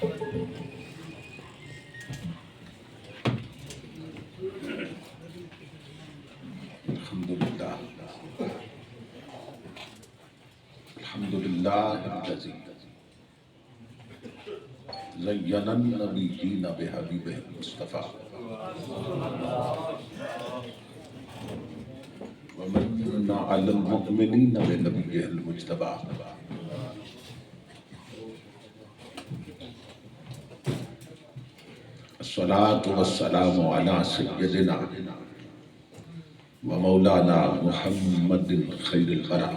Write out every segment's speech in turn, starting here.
الحمدللہ الحمدللہ الذی زین النبیین بحبیبہ المصطفیٰ ومن علی المؤمنین بنبیہ المجتبیٰ الصلاة والسلام علی سیدنا ومولانا محمد خیر الورى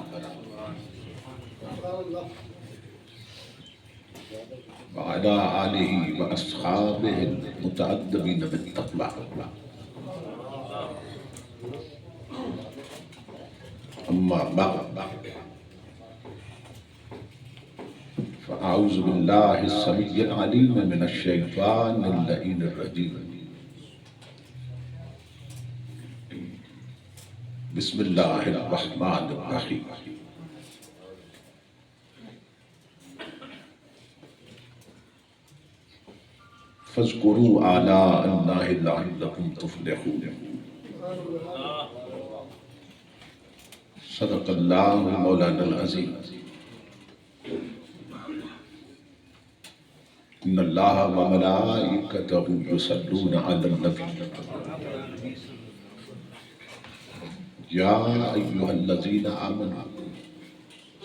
وعلى آلہ واصحابہ المتأدبین بالتقویٰ اما بعد فاعوذ باللہ السمیع العلیم من الشیطان اللعین الرجیم بسم اللہ الرحمن الرحیم فاذکروا آلاء اللہ لعلکم تفلحون صدق اللہ مولانا العظیم ان اللہ وملائکتہ یصلون علی النبی یا ایہا الذین آمنوا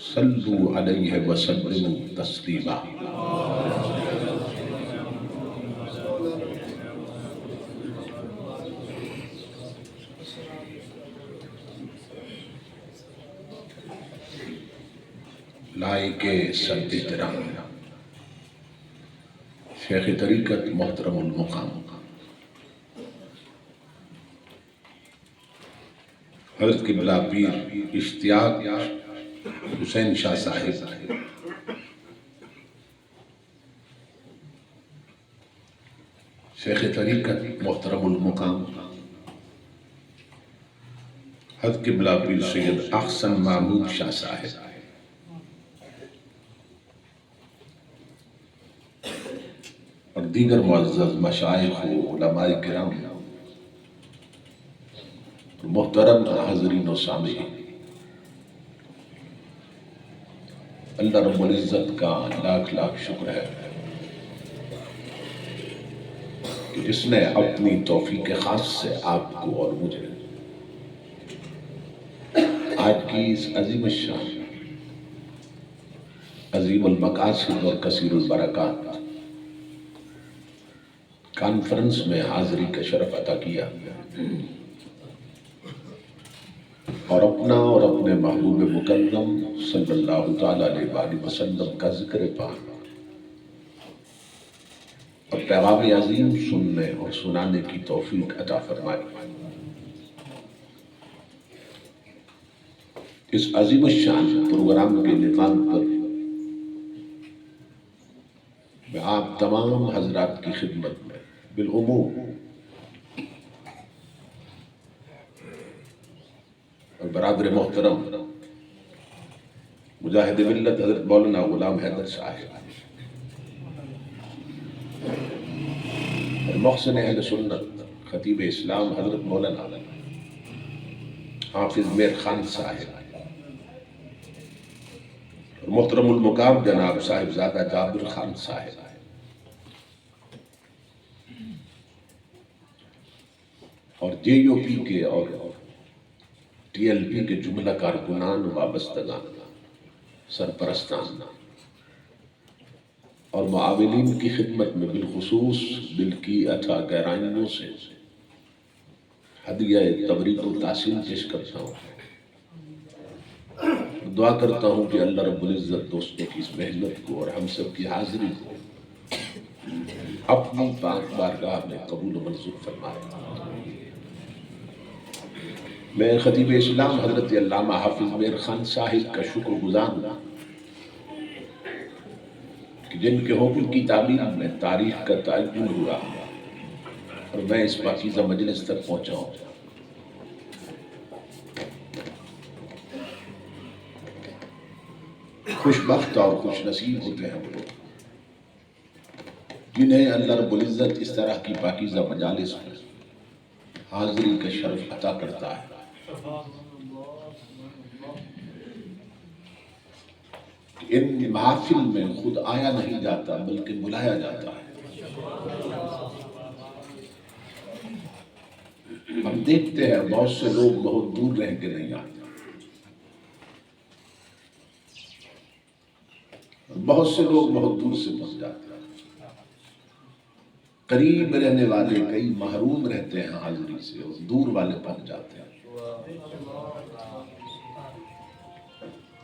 صلوا علیہ وسلموا تسلیما لائق سد احترام شیخ طریقت محترم المقام حضرت قبلہ پیر اشتیاق حسین شاہ صاحب شیخ طریقت محترم المقام حضرت قبلہ پیر سید احسن محمود شاہ صاحب اور دیگر معزز مشائخ و علماء کرام محترم حاضرین و سامعین، اللہ رب العزت کا لاکھ لاکھ شکر ہے کہ جس نے اپنی توفیق خاص سے آپ کو اور مجھے آج کی اس عظیم الشان عظیم المقاصد اور کثیر البرکات کانفرنس میں حاضری کا شرف عطا کیا اور اپنا اور اپنے محبوب مکرم صلی اللہ تعالیٰ علیہ وآلہ وسلم کا ذکر پاک اور پیغام عظیم سننے اور سنانے کی توفیق عطا فرمائی۔ اس عظیم الشان پروگرام کے نظام پر میں آپ تمام حضرات کی خدمت میں بالعموم اور برادر محترم مجاہد ملت حضرت مولانا غلام حیدر صاحب اور محسن اہل سنت خطیب اسلام حضرت مولانا حافظ میر خان صاحب اور محترم المقام جناب صاحبزادہ جابر خان صاحب اور جے یو پی کے اور ٹی ایل پی کے جملہ کارکنان وابستگان سرپرستان اور معاونین کی خدمت میں بالخصوص دل کی عطا گہرائیوں سے ہدیہ تبریک و تحسین پیش کرتا ہوں۔ دعا کرتا ہوں کہ اللہ رب العزت دوستوں کی اس محنت کو اور ہم سب کی حاضری کو اپنی پاک بارگاہ میں قبول و منظور فرمائے۔ میں خطیب اسلام حضرت علامہ حافظ میر خان صاحب کا شکر گزار ہوں کہ جن کے حکم کی تعلیم میں تاریخ کا تعین ہوا اور میں اس پاکیزہ مجلس تک پہنچا ہوں۔ خوش بخت اور خوش نصیب ہوتے ہیں وہ لوگ جنہیں اللہ رب العزت اس طرح کی پاکیزہ مجالس میں حاضری کا شرف عطا کرتا ہے، ان محافل میں خود آیا نہیں جاتا بلکہ بلایا جاتا ہے۔ ہم دیکھتے ہیں بہت سے لوگ بہت دور رہ کے نہیں آتے، بہت سے لوگ بہت دور سے پہنچ جاتے ہیں، قریب رہنے والے کئی محروم رہتے ہیں حاضری سے اور دور والے پہنچ جاتے ہیں۔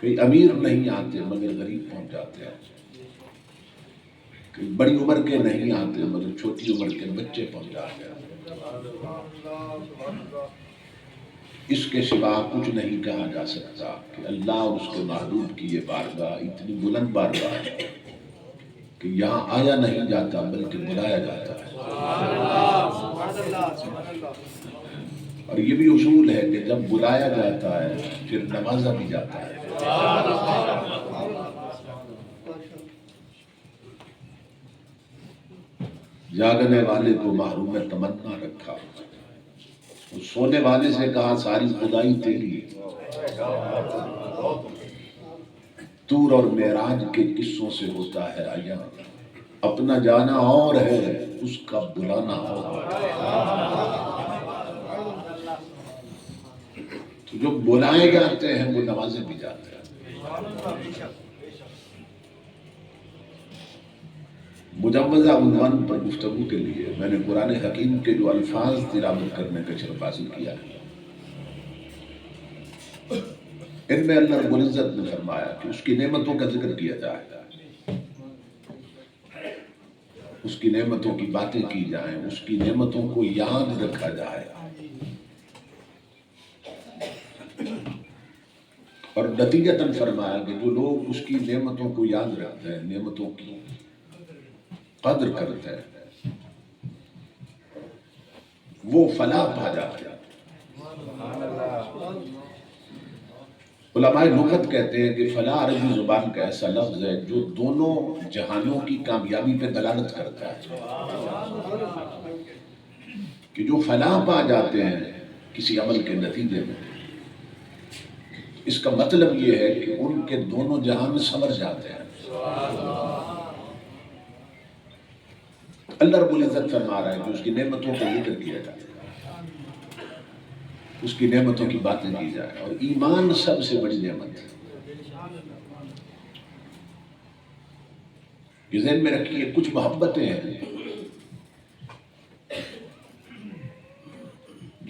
کئی امیر نہیں آتے مگر غریب پہنچ جاتے ہیں، کئی بڑی عمر کے نہیں آتے مگر چھوٹی عمر کے بچے پہنچ جاتے ہیں۔ اس کے سوا کچھ نہیں کہا جا سکتا کہ اللہ اور اس کے محبوب کی یہ بارگاہ اتنی بلند بارگاہ ہے کہ یہاں آیا نہیں جاتا بلکہ بلایا جاتا ہے۔ اور یہ بھی اصول ہے کہ جب بلایا جاتا ہے پھر نوازا بھی جاتا ہے۔ جاگنے والے کو محروم تمنا رکھا، سونے والے سے کہا ساری خدائی تیری۔ طور اور معراج کے قصوں سے ہوتا ہے عیاں، اپنا جانا اور ہے اس کا بلانا اور۔ تو جو بلائے جاتے ہیں وہ نوازے بھی جاتے ہیں۔ مجوزہ عنوان پر گفتگو کے لیے میں نے قرآن حکیم کے جو الفاظ تلاوت کرنے کا شرف حاصل کیا ہے، ان میں اللہ رب العزت نے فرمایا کہ اس کی نعمتوں کا ذکر کیا جائے، اس کی نعمتوں کی باتیں کی جائیں، اس کی نعمتوں کو یاد رکھا جائے، اور نتیجتاً فرمایا کہ جو لوگ اس کی نعمتوں کو یاد رکھتے ہیں، نعمتوں کی قدر کرتے ہیں، وہ فلاح پا جاتے ہیں۔ علماء لغت کہتے ہیں کہ فلاح عربی زبان کا ایسا لفظ ہے جو دونوں جہانوں کی کامیابی پہ دلالت کرتا ہے، کہ جو فلاح پا جاتے ہیں کسی عمل کے نتیجے میں، اس کا مطلب یہ ہے کہ ان کے دونوں جہان سنور جاتے ہیں۔ اللہ رب العزت فرما رہا ہے کہ اس کی نعمتوں کو ذکر کیا جائے، اس کی نعمتوں کی باتیں کی جائے، اور ایمان سب سے بڑی نعمت ہے۔ یہ ذہن میں رکھیے، کچھ محبتیں ہیں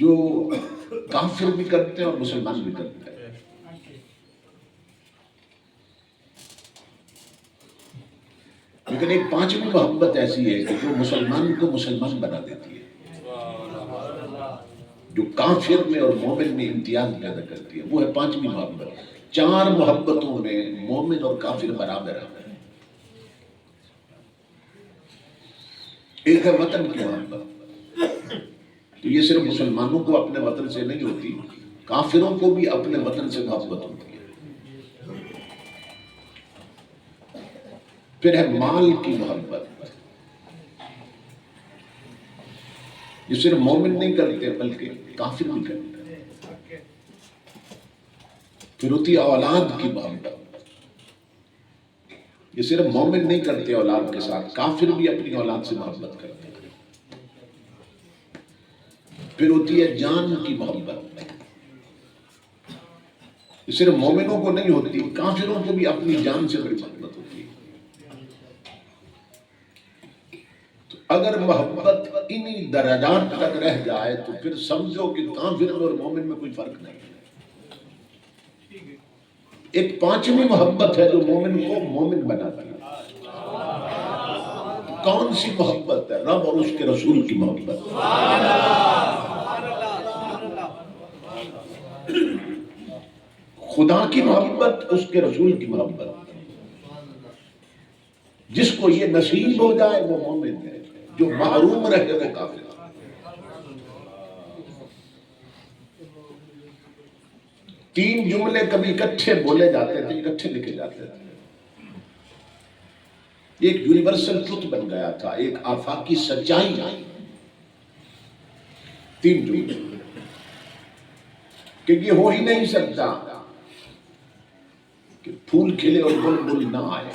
جو کافر بھی کرتے ہیں اور مسلمان بھی کرتے ہیں، لیکن ایک پانچویں محبت ایسی ہے کہ جو مسلمان کو مسلمان بنا دیتی ہے، جو کافر میں اور مومن میں امتیاز پیدا کرتی ہے، وہ ہے پانچویں محبت۔ چار محبتوں میں مومن اور کافر برابر ہیں۔ ایک ہے وطن کی محبت، تو یہ صرف مسلمانوں کو اپنے وطن سے نہیں ہوتی، کافروں کو بھی اپنے وطن سے محبت ہوتی ہے۔ پھر ہے مال کی محبت، یہ صرف مومن نہیں کرتے بلکہ کافر بھی کرتے ہیں۔ پھر ہوتی ہے اولاد کی محبت، یہ صرف مومن نہیں کرتے اولاد کے ساتھ، کافر بھی اپنی اولاد سے محبت کرتے ہیں۔ پھر ہوتی ہے جان کی محبت، یہ صرف مومنوں کو نہیں ہوتی، کافروں کو بھی اپنی جان سے بڑی محبت ہوتی ہے۔ تو اگر محبت انہی درجات تک رہ جائے تو پھر سمجھو کہ کافر اور مومن میں کوئی فرق نہیں ہے۔ ایک پانچویں محبت ہے جو مومن کو مومن بناتی ہے۔ کون سی محبت ہے؟ رب اور اس کے رسول کی محبت۔ خدا کی محبت، اس کے رسول کی محبت۔ جس کو یہ نصیب ہو جائے وہ مومن ہے، جو محروم رہے وہ کافر۔ تین جملے کبھی اکٹھے بولے جاتے تھے، اکٹھے لکھے جاتے تھے، ایک یونیورسل ٹروت بن گیا تھا، ایک آفاقی سچائی، 3 جملے کہ یہ ہو ہی نہیں سکتا کہ پھول کھلے اور بلبل نہ آئے۔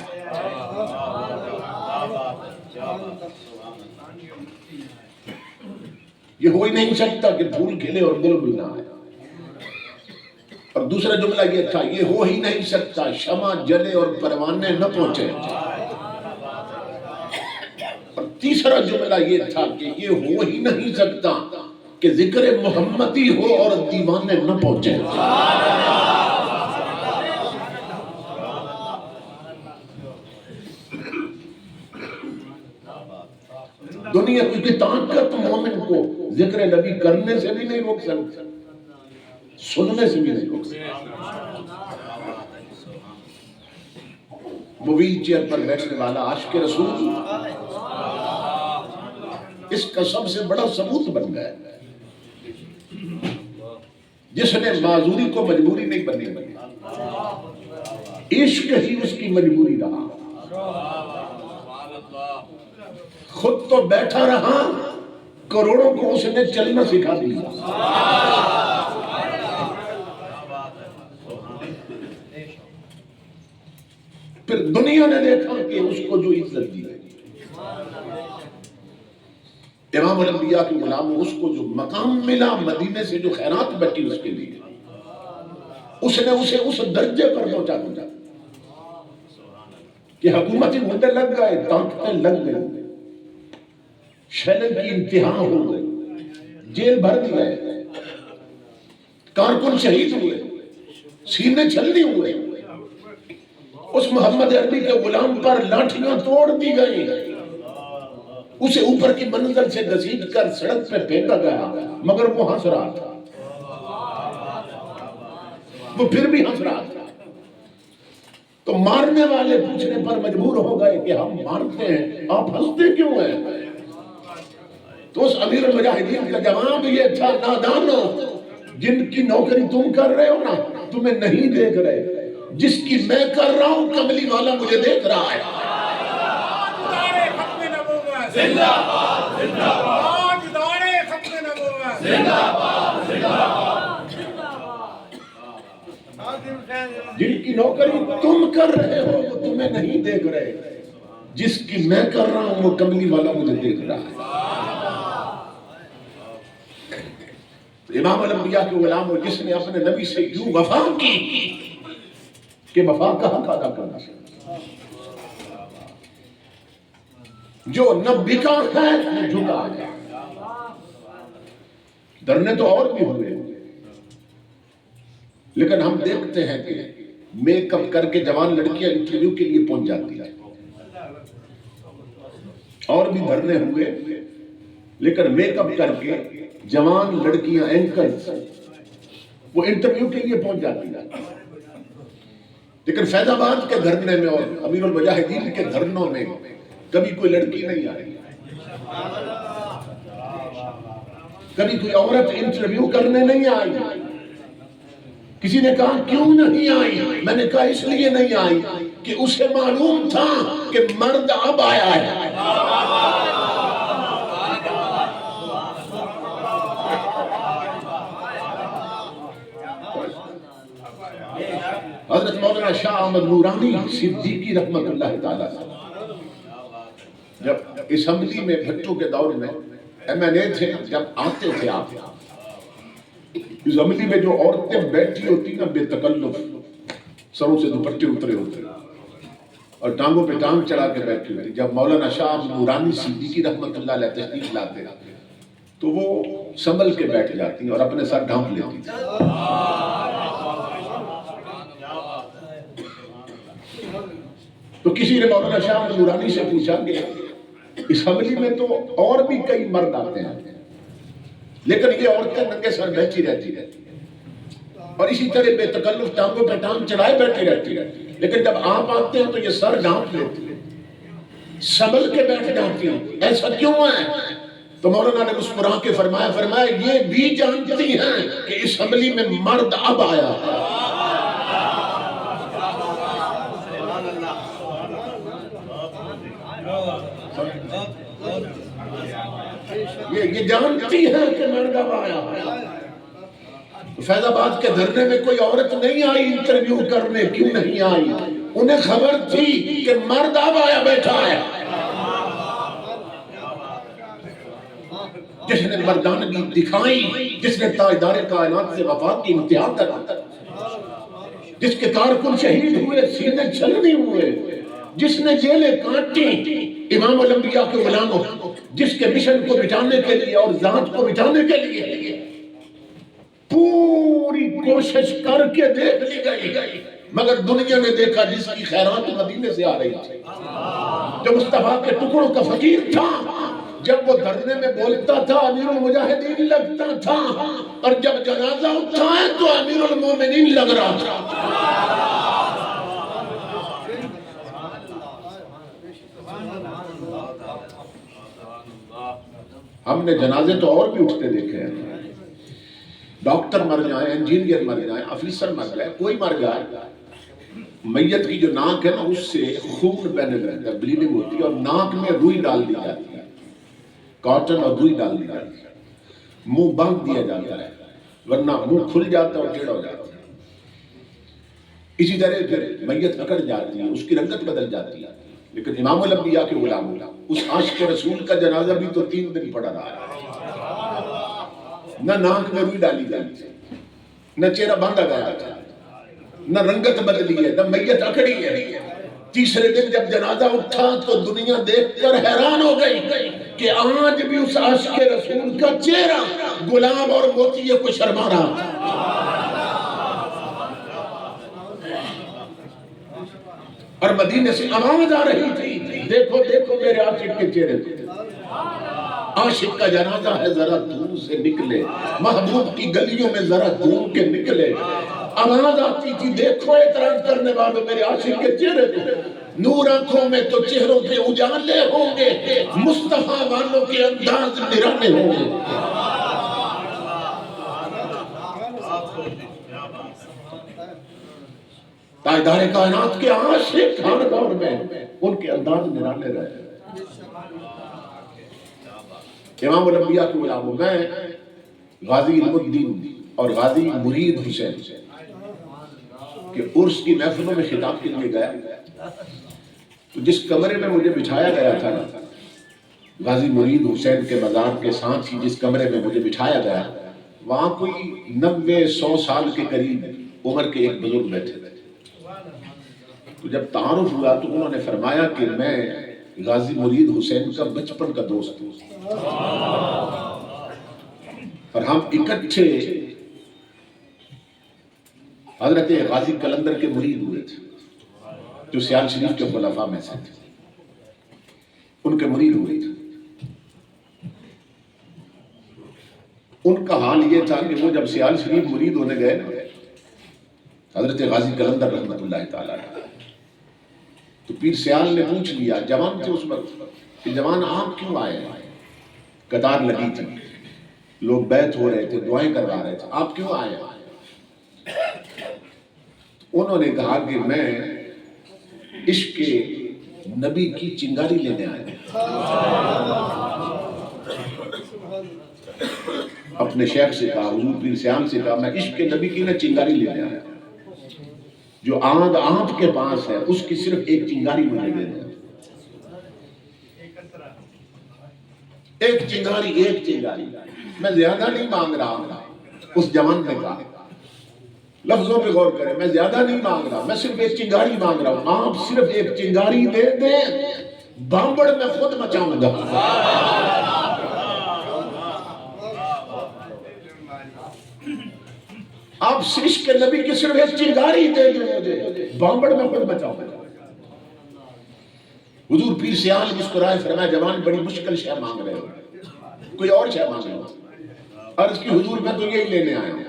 یہ ہو ہی نہیں سکتا کہ پھول کھلے اور بلبل نہ آئے۔ اور دوسرا جملہ یہ تھا، یہ ہو ہی نہیں سکتا شمع جلے اور پروانے نہ پہنچے۔ اور تیسرا جملہ یہ تھا کہ یہ ہو ہی نہیں سکتا کہ ذکر محمدی ہو اور دیوانے نہ پہنچے۔ دنیا کی طاقت مومن کو ذکر نبی کرنے سے بھی نہیں روک سکتا، سننے سے بھی نہیں روک سکتا۔ وہ ویل چیئر پر بیٹھنے والا عاشق رسول اس کا سب سے بڑا ثبوت بن گیا، جس نے معذوری کو مجبوری نہیں بننے بنی، عشق ہی اس کی مجبوری رہا۔ خود تو بیٹھا رہا، کروڑوں کو اس نے چلنا سکھا دیا۔ پھر دنیا نے دیکھا کہ اس کو جو عزت دی، امام الانبیاء کے غلام، اس کو جو مقام ملا مدینے سے، جو خیرات بٹی اس کے لیے، اس نے اسے اس درجے پر پہنچا دیا کہ حکومتی گھنٹے لگ گئے، طاقتیں لگ گئی، شیلنگ کی انتہا ہو گئی، جیل بھر دی گئے، کارکن شہید ہوئے، سینے چھلنی ہوئے، اس محمد عربی کے غلام پر لاٹھیاں توڑ دی گئی، اسے اوپر کی منزل سے گھسیٹ کر سڑک پہ پھینکا گیا، مگر وہ ہنس رہا تھا، وہ پھر بھی ہنس رہا تھا۔ تو مارنے والے پوچھنے پر مجبور ہو گئے کہ ہم مارتے ہیں، آپ ہنستے کیوں ہیں؟ تو اس امیر المجاہدین کا جواب یہ تھا، نادانو، جن کی نوکری تم کر رہے ہو نا، تمہیں نہیں دیکھ رہے، جس کی میں کر رہا ہوں کملی والا مجھے دیکھ رہا ہے۔ زندہ باد، زندہ باد، داڑے ختم نبوت، زندہ باد، زندہ باد، جن کی نوکری تم کر رہے ہو وہ تمہیں نہیں دیکھ رہے، جس کی میں کر رہا ہوں وہ کملی والا مجھے دیکھ رہا ہے۔ امام الانبیاء کے غلام، جس نے اپنے نبی سے یوں وفا کی کہ وفا کا حق ادا کرنا چاہیے، جو نہ بکا ہے نہ جھکا ہے۔ دھرنے تو اور بھی ہوئے، لیکن ہم دیکھتے ہیں کہ میک اپ کر کے جوان لڑکیاں انٹرویو کے لیے پہنچ جاتی ہیں، اور بھی دھرنے ہوئے، لیکن میک اپ کر کے جوان لڑکیاں اینکرز وہ انٹرویو کے لیے پہنچ جاتی ہیں۔ لیکن فیض آباد کے دھرنے میں اور امیر المجاہدین کے دھرنوں میں کبھی کوئی لڑکی نہیں آئی، کبھی کوئی عورت انٹرویو کرنے نہیں آئی۔ کسی نے کہا کیوں نہیں آئی؟ میں نے کہا اس لیے نہیں آئی کہ اسے معلوم تھا کہ مرد اب آیا ہے۔ حضرت مولانا شاہ احمد نورانی صدیقی رحمت اللہ تعالیٰ جب اسمبلی میں بھٹو کے دور میں MNA تھے، جب آتے تھے آپ اسمبلی میں، جو عورتیں بیٹھی ہوتی نا بے تکلف، سروں سے دوپٹے اترے ہوتے اور ٹانگوں پہ ٹانگ چڑھا کے بیٹھی ہوتی، جب مولانا شاہ احمد نورانی صدیقی رحمت اللہ علیہ تشریف لاتے تو وہ سنبھل کے بیٹھ جاتی اور اپنے ساتھ ڈھانپ لیتی تھی۔ تو کسی نے مولانا شاہ احمد نورانی سے پوچھا کہ اسمبلی میں تو اور بھی کئی مرد آتے ہیں، لیکن یہ عورتیں ننگے سر بیٹھی رہتی اور اسی طرح بے تکلف ٹانگوں پہ ٹانگ چڑھائے بیٹھی رہتی، لیکن جب آپ آتے ہیں تو یہ سر ڈھانپ لیتی ہے، سنبھل کے بیٹھ جاتی ہیں، ایسا کیوں ہے؟ تو مولانا نے مسکرا کے فرمایا یہ بھی جانتی ہیں کہ اسمبلی میں مرد اب آیا ہے۔ یہ جانتی ہے کہ مرد اب آیا ہے۔ فیض آباد کے دھرنے میں کوئی عورت نہیں آئی انٹرویو کرنے، کیوں نہیں آئی؟ انہیں خبر تھی کہ مرد اب آیا بیٹھا ہے، جس نے مردانگی دکھائی، جس نے تاجدار کائنات سے وفا کی امتحان کرا، جس کے کارکن شہید ہوئے، سینے چھلنی ہوئے، جس نے جیلیں کاٹی، امام الانبیاء کے غلاموں، جس کے مشن کو مٹانے کے لیے اور ذات کو مٹانے کے لیے پوری کوشش کر کے دیکھ لی گئی، مگر دنیا نے دیکھا جس کی خیرات مدینے سے آ رہی تھی، جو مصطفیٰ کے ٹکڑوں کا فقیر تھا، جب وہ دھرنے میں بولتا تھا امیر المجاہدین لگتا تھا، اور جب جنازہ اٹھائے تو امیر المومنین لگ رہا تھا۔ ہم نے جنازے تو اور بھی اٹھتے دیکھے ہیں، ڈاکٹر مر جائیں، انجینئر مر جائیں، افیسر مر جائیں، کوئی مر جائے، میت کی جو ناک ہے نا اس سے خون بہنے لگتا ہے، بلیڈنگ ہوتی ہے، اور ناک میں روئی ڈال دی جاتی ہے، کاٹن اور روئی ڈال دی جاتی ہے، منہ باندھ دیا جاتا ہے، ورنہ منہ کھل جاتا ہے اور ٹیڑھا ہو جاتا ہے۔ اسی طرح پھر میت اکڑ جاتی ہے، اس کی رنگت بدل جاتی ہے، لیکن امام الانبیاء کے غلام اس عاشق رسول کا جنازہ بھی تو 3 دن پڑا رہا ہے، نہ ناک میں روئی ڈالی جاتی ہے، نہ چہرہ باندھا گیا تھا، نہ رنگت بدلی ہے، نہ میت اکڑی ہے۔ تیسرے دن جب جنازہ اٹھا تو دنیا دیکھ کر حیران ہو گئی کہ آج بھی اس عاشق رسول کا چہرہ غلام اور موتیے کو شرما رہا تھا۔ اور مدینے سے آواز آ رہی تھی، دیکھو دیکھو میرے عاشق کے چہرے کو، عاشق کا جنازہ ہے ذرا دور سے نکلے، محبوب کی گلیوں میں ذرا گھوم کے نکلے۔ آواز آتی تھی، دیکھو اعتراض کرنے والوں میرے عاشق کے چہرے کو، نور آنکھوں میں تو چہروں کے اجالے ہوں گے، مصطفیٰ والوں کے انداز نرانے ہوں گے۔ تاجدار کائنات کے عاشق ہر دور میں ان کے انداز نرانے رہے۔ امام الانبیاء کے غلاموں میں غازی علم الدین اور غازی مرید حسین کہ عرس کی محفلوں میں خطاب کے لیے گیا، تو جس کمرے میں مجھے بٹھایا گیا تھا نا، غازی مرید حسین کے مزار کے ساتھ ہی جس کمرے میں مجھے بٹھایا گیا، وہاں کوئی 90-100 سال کے قریب عمر کے ایک بزرگ بیٹھے تھے۔ تو جب تعارف ہوا تو انہوں نے فرمایا کہ میں غازی مرید حسین کا بچپن کا دوست ہوں، اور ہم اکٹھے حضرت غازی قلندر کے مرید ہوئے تھے جو سیال شریف کے خلفاء میں سے تھے، ان کے مرید ہوئے تھے۔ ان کا حال یہ تھا کہ وہ جب سیال شریف مرید ہونے گئے حضرت غازی قلندر رحمت اللہ تعالیٰ تو پیر سیال نے پوچھ لیا، جوان تھے اس وقت، کہ جوان آپ کیوں آئے؟ قطار لگی تھی، لوگ بیعت ہو رہے تھے، دعائیں کروا رہے تھے، آپ کیوں آئے؟ انہوں نے کہا کہ میں عشق نبی کی چنگاری لینے آیا، اپنے شیخ سے کہا، حضور پیر سیال سے کہا، میں عشق نبی کی نہ چنگاری لینے آیا، جو آگ آپ کے پاس ہے اس کی صرف ایک چنگاری مجھے دے دیں، ایک چنگاری، میں زیادہ نہیں مانگ رہا۔ اس جوان نے کہا، لفظوں پہ غور کریں، میں زیادہ نہیں مانگ رہا، میں صرف ایک چنگاری مانگ رہا ہوں، آپ صرف ایک چنگاری دے دیں، بامبڑ میں خود مچاؤں گا۔ آپ عشق نبی کی صرف ایک چنگاری دے دیں مجھے، بامبڑ میں خود مچاؤں گا۔ حضور پیر سیال مسکرائے، فرمایا جوان بڑی مشکل شے مانگ رہے ہو، کوئی اور شے مانگ رہے ہو؟ عرض کی حضور میں تو یہی لینے آیا ہوں۔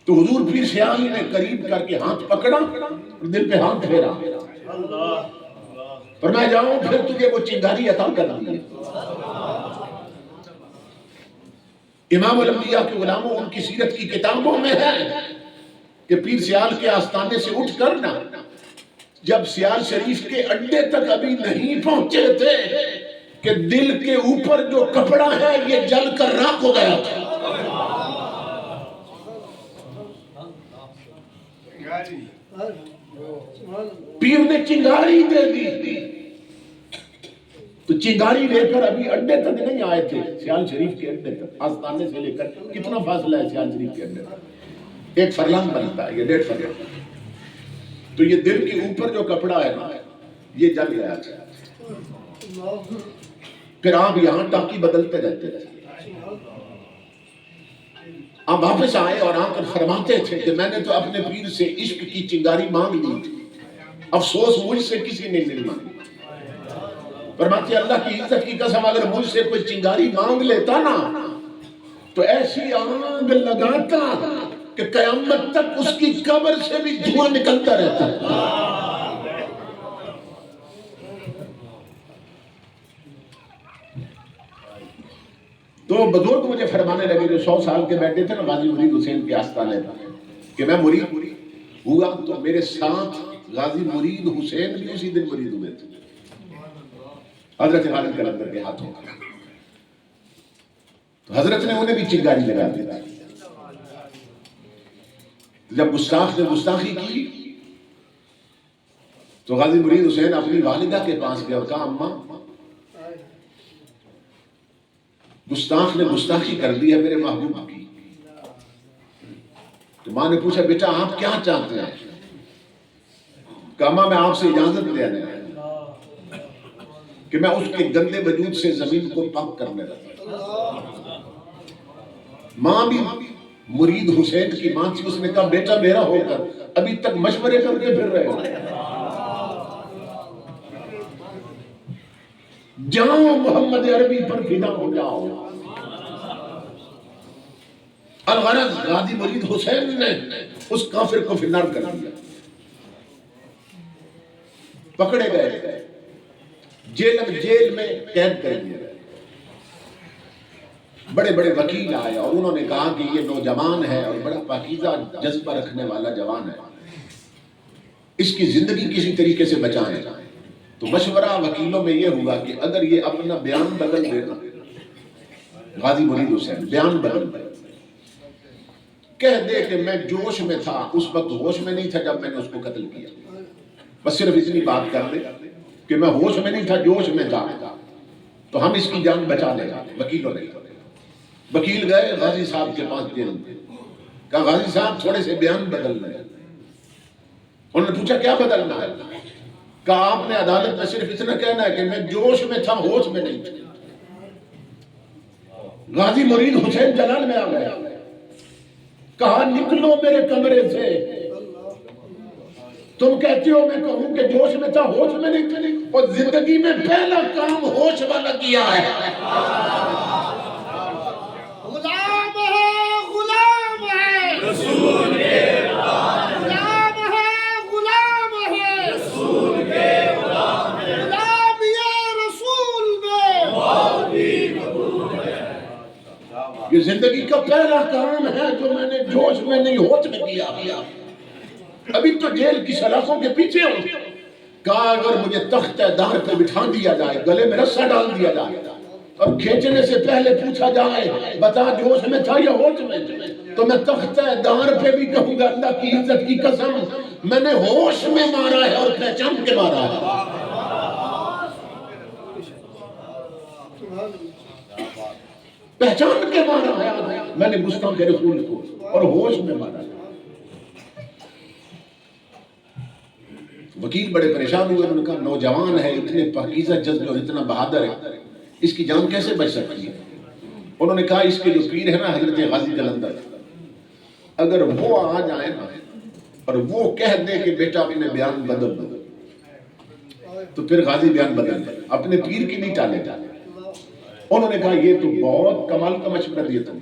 تو حضور پیر سیال نے قریب کر کے ہاتھ پکڑا اور دل پہ ہاتھ پھیرا، فرمایا جاؤں پھر تجھے وہ چنگاری عطا کر دی۔ امام الانبیاء کے غلاموں ان کی سیرت کی کتابوں میں ہے کہ پیر سیال کے آستانے سے اٹھ کر نا جب سیال شریف کے اڈے تک ابھی نہیں پہنچے تھے کہ دل کے اوپر جو کپڑا ہے یہ جل کر راکھ ہو گیا تھا. پیر نے چنگاری دے دی تو چنگاری لے کر ابھی اڈے تک نہیں آئے تھے. سیال شریف کے اڈے تک آستانے سے لے کر کتنا فاصلہ ہے سیال شریف کے اڈے تک؟ 1 فرلنگ بنتا ہے، یہ 1.5 فرلنگ. تو یہ دل کے اوپر جو کپڑا ہے نا یہ جل گیا تھا. پھر آپ یہاں ٹاکی بدلتے رہتے تھے. آپ واپس آئے اور آ کر فرماتے تھے کہ میں نے تو اپنے پیر سے عشق کی چنگاری مانگ لی تھی، افسوس مجھ سے کسی نے نہیں مانگی. فرماتے اللہ کی عزت کی قسم اگر مجھ سے کوئی چنگاری مانگ لیتا نا تو ایسی آگ لگاتا کہ قیامت تک اس کی قبر سے بھی دھواں نکلتا رہتا ہے. تو بزرگ مجھے فرمانے لگے جو 100 سال کے بیٹھے تھے نا غازی مرید حسین کے آستانے پر کہ میں مرید ہوا تو میرے ساتھ غازی مرید حسین بھی اسی دن مرید ہوئے تھے حضرت خالد کلندر کے ہاتھوں. تو حضرت نے انہیں بھی چنگاری لگا دی. جب گستاخ نے گستاخی کی تو غازی مرید حسین اپنی والدہ کے پاس گیا اور کہا اماں گستاخ نے گستاخی کر دی ہے میرے محبوب کی. تو ماں نے پوچھا بیٹا آپ کیا چاہتے ہیں؟ کہا ماں میں آپ سے اجازت لے آنے کہ میں اس کے گندے وجود سے زمین کو پاک کرنے لگا. ماں بھی مرید حسین کی ماں تھی. اس نے کہا بیٹا میرا ہو کر ابھی تک مشورے کر کے پھر رہے ہو، جاؤ محمد عربی پر فدا ہو جاؤ. الغرض غازی مرید حسین نے اس کافر کو فنار کر دیا. پکڑے گئے، جیل میں قید کر دیا. بڑے بڑے وکیل آئے اور انہوں نے کہا کہ یہ نوجوان ہے اور بڑا پاکیزہ جذبہ رکھنے والا جوان ہے، اس کی زندگی کسی طریقے سے بچائیں. تو مشورہ وکیلوں میں یہ ہوا کہ اگر یہ اپنا بیان بدل دے نا غازی مرید حسین بیان بدل دے، کہہ دے کہ میں جوش میں تھا اس وقت ہوش میں نہیں تھا جب میں نے اس کو قتل کیا، بس صرف اتنی بات کر دے کہ میں ہوش میں نہیں تھا جوش میں تھا، تو ہم اس کی جان بچا لیں. وکیلوں نے وکیل گئے غازی صاحب کے پاس جیل میں، کہا غازی صاحب تھوڑے سے بیان بدل رہے. انہوں نے پوچھا کیا بدلنا ہے؟ کہا آپ نے عدالت میں صرف اتنا کہنا ہے کہ میں جوش میں تھا ہوش میں نہیں تھا. غازی مرید حسین جلال میں آ گیا، کہا نکلو میرے کمرے سے، تم کہتے ہو میں کہوں کہ جوش میں تھا ہوش میں نہیں تھا، اور زندگی میں پہلا کام ہوش والا کیا ہے. غلام ہے رسول کے غلام ہے، غلام ہے رسول کے غلام ہے، غلام یہ رسول میں بہت بھی قبول ہے. یہ زندگی کا پہلا کام ہے جو میں نے جوش میں نہیں ہوش میں کیا. ابھی تو جیل کی سلاخوں کے پیچھے ہوں. کہا اگر مجھے تخت دار پہ بٹھا دیا جائے، گلے میں رسا ڈال دیا جائے اور کھینچنے سے پہلے پوچھا جائے بتا جوش میں تھا یا ہوش میں، تو میں تخت دار پہ بھی کہوں گا اللہ کی عزت کی قسم میں نے ہوش میں مارا ہے اور پہچان کے مارا ہے. پہچان کے مارا ہے میں نے گستاخ رسول کو اور ہوش میں مارا ہے. وکیل بڑے پریشان ہوئے. انہوں نے کہا نوجوان ہے، اتنے پاکیزہ جذبے اور اتنا بہادر ہے، اس کی جان کیسے بچ سکتی ہے؟ انہوں نے کہا اس کے جو پیر ہے نا حضرت غازی کلندر، اگر وہ آ جائے نا اور وہ کہہ دے کہ بیٹا اپنے بیان بدل دو تو پھر غازی بیان بدل دے، اپنے پیر کی نہیں ٹالے. انہوں نے کہا یہ تو بہت کمال کا مشورہ دیا تم.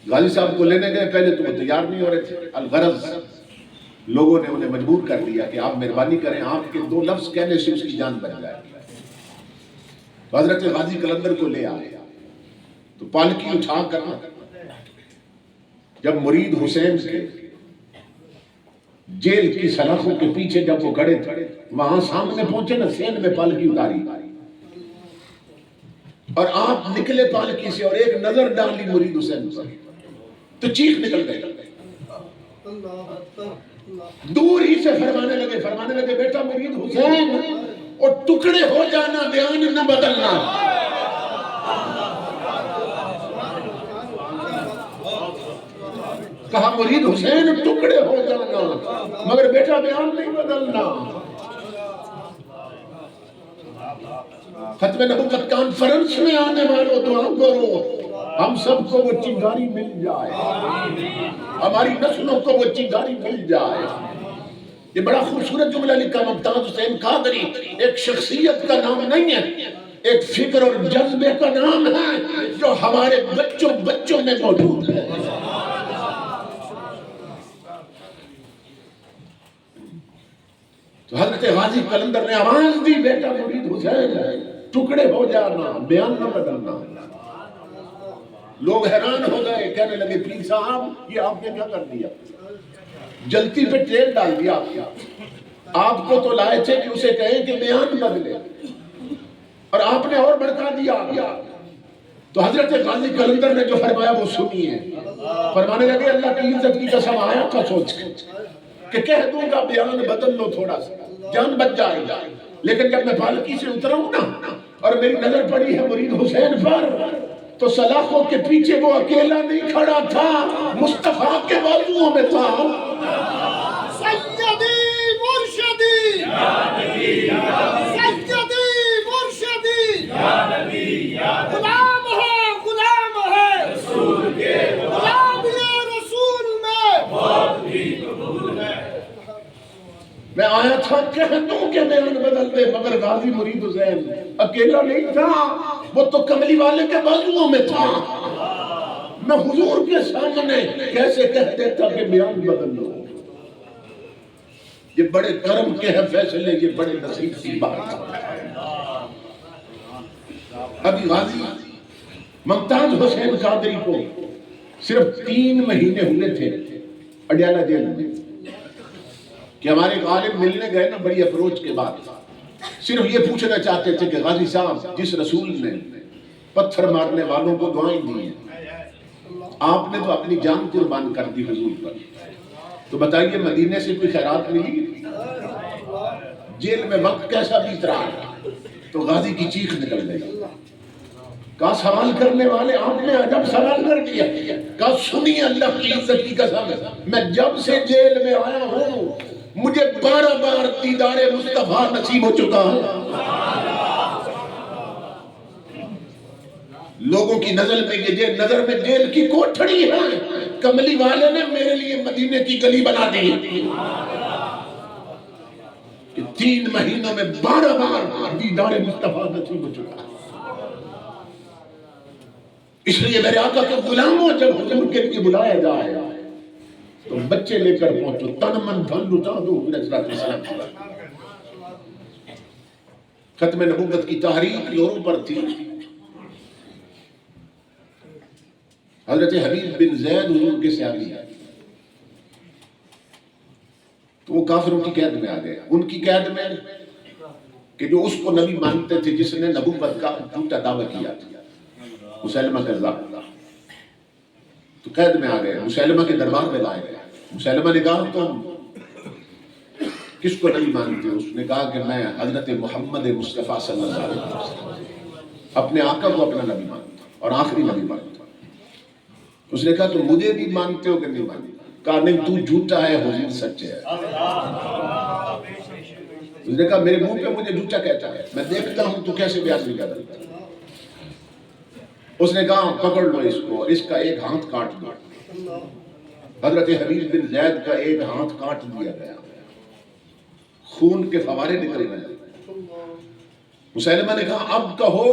غازی صاحب کو لینے گئے، پہلے تو وہ تیار نہیں ہو رہے تھے. الغرض لوگوں نے انہیں مجبور کر دیا کہ آپ مہربانی کریں، آپ کے 2 لفظ کہنے سے اس کی جان بچ جائے. حضرت غازی کلندر کو لے آئے تو پالکی اٹھا کر جب مرید حسین کے جیل کی سلاخوں کے پیچھے جب وہ کھڑے تھے، وہاں سامنے پہنچے نا، سین میں پالکی اتاری اور آپ نکلے پالکی سے اور ایک نظر ڈالی مرید حسین پر تو چیخ نکل گئی. دور ہی سے فرمانے لگے بیٹا مرید حسین، اور ٹکڑے ہو جانا، بیان نہ بدلنا. کہا مرید حسین ٹکڑے ہو جانا مگر بیٹا بیان نہیں بدلنا. ختم نبوت کانفرنس میں آنے والوں دعا کرو ہم سب کو وہ چنگاری مل جائے، ہماری نسلوں کو وہ چنگاری مل جائے. یہ بڑا خوبصورت جملہ لکھا ممتاز حسین قادری. ایک شخصیت کا نام نہیں ہے، ایک فکر اور جذبے کا نام ہے جو ہمارے بچوں میں موجود ہے. تو حضرت غازی قلندر نے آواز دی، بیٹا مرید حسین ٹکڑے ہو جانا، بیان نہ بدلنا. لوگ حیران ہو گئے، کہنے لگے پیر صاحب یہ آپ نے کیا کر دیا؟ جلتی پہ تیل ڈال دیا. آپ کو تو لائے تھے کہ اسے کہیں کہ بیان بدلے، اور آپ نے اور بڑھا دیا. تو حضرت غازی قلندر نے جو فرمایا وہ سنیے. فرمانے لگے اللہ کی عزت کی قسم آیا تھا سوچ کہ کہہ دوں گا بیان بدل لو تھوڑا سا، جان بچ جائے گا. لیکن جب میں پالکی سے اترا ہوں نا اور میری نظر پڑی ہے مرید حسین پر، تو سلاخوں کے پیچھے وہ اکیلا نہیں کھڑا تھا، مصطفیٰ کے بازوؤں میں تھا. سیدی مرشدی سیدی مرشدی غلام ہے غلام یہ رسول میں آیا تھا کہہ دوں کہ بیان بدل دے، مگر غازی مرید حسین اکیلا نہیں تھا، وہ تو کملی والے کے بازوؤں میں تھا. میں حضور کے سامنے کیسے کہہ دیتا کہ بیان بدل دو؟ یہ بڑے کرم کے ہیں فیصلے، یہ بڑے نصیب کی بات ہے. ابھی غازی ممتاز حسین قادری کو صرف 3 مہینے ہوئے تھے اڈیالہ جیل میں کہ ہمارے ایک عالم ملنے گئے نا بڑی اپروچ کے بعد. صرف یہ پوچھنا چاہتے تھے کہ غازی صاحب جس رسول نے پتھر مارنے والوں کو دعائیں دی ہیں، آپ نے تو اپنی جان قربان کر دی حضور پر، تو بتائیے مدینے سے کوئی خیرات ملی؟ جیل میں وقت کیسا بیت رہا ہے؟ تو غازی کی چیخ نکل گئی. کہا سوال کرنے والے آپ نے عجب سوال کر دیا. کہا سنیے اللہ کی عزت کی قسم، میں جب سے جیل میں آیا ہوں مجھے 12 بار دیدار مصطفیٰ نصیب ہو چکا ہے. لوگوں کی نظر میں جیل کی کوٹھڑی ہے، کملی والے نے میرے لیے مدینے کی گلی بنا دی کہ 3 مہینوں میں 12 بار دیدار مصطفیٰ نصیب ہو چکا ہے. اس لیے میرے آقا کے غلاموں جب حضور کے لیے بلایا جائے تو بچے لے کر پہنچو، تن من دھن لٹا دو. ختم نبوت کی تحریک یورپ پر تھی. حضرت حبیب بن زید حضور کے صحابی ہیں، تو وہ کافروں کی قید میں آ گئے. ان کی قید میں کہ جو اس کو نبی مانتے تھے جس نے نبوت کا جھوٹا دعویٰ کیا تھا، مسلمہ کذاب، تو قید میں آ گئے. مسلمہ کے دربار میں لائے گئے. مسلمہ نے کہا تم کس کو نبی مانتے ہو؟ اس نے کہا کہ میں حضرت محمد مصطفیٰ صلی اللہ علیہ وسلم اپنے آقا کو اپنا نبی مانتا ہوں اور آخری نبی مانتا ہوں. اس نے کہا تم مجھے بھی مانتے ہو کہ نہیں مانتے؟ کہا نہیں، تو جھوٹا ہے، حضور سچے ہے. اس نے کہا میرے منہ پہ مجھے جھوٹا کہتا ہے، میں دیکھتا ہوں تو کیسے بیان نہیں کرتا. اس نے کہا پکڑ لو اس کو، اس کا ایک ہاتھ کاٹ دو. حضرت حبیب بن زید کا ایک ہاتھ کاٹ دیا گیا، خون کے فوارے نکل گئے. مسلمہ نے کہا اب کہو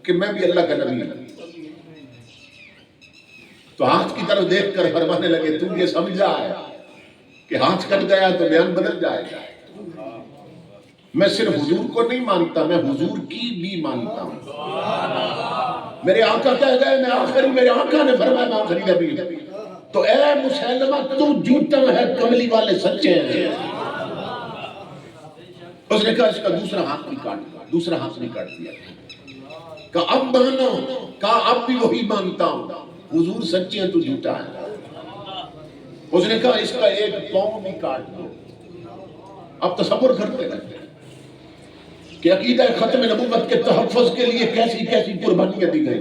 کہ میں بھی اللہ کا نبی ہوں. تو ہاتھ کی طرف دیکھ کر فرمانے لگے تم یہ سمجھا ہے کہ ہاتھ کٹ گیا تو بیان بدل جائے گا؟ میں صرف حضور کو نہیں مانتا، میں حضور کی بھی مانتا ہوں. میرے آقا کہہ گئے میں آخری، میرے آقا نے فرمایا میں آخری نبی ہوں. تو اے مسلمہ تو جھوٹا ہے، کملی والے سچے ہیں۔ اس نے کہا اس کا دوسرا ہاتھ بھی کاٹ دیا، دوسرا ہاتھ نہیں کاٹ دیا، کہا اب مانو، کہا اب بھی وہی مانتا ہوں، حضور سچے ہیں تو جھوٹا ہے۔ اس نے کہا اس کا ایک پاؤں بھی کاٹ دو۔ اب تصور کرتے رہتے ہیں کہ عقیدہ ختم نبوت کے تحفظ کے لیے کیسی کیسی قربانیاں دی گئی۔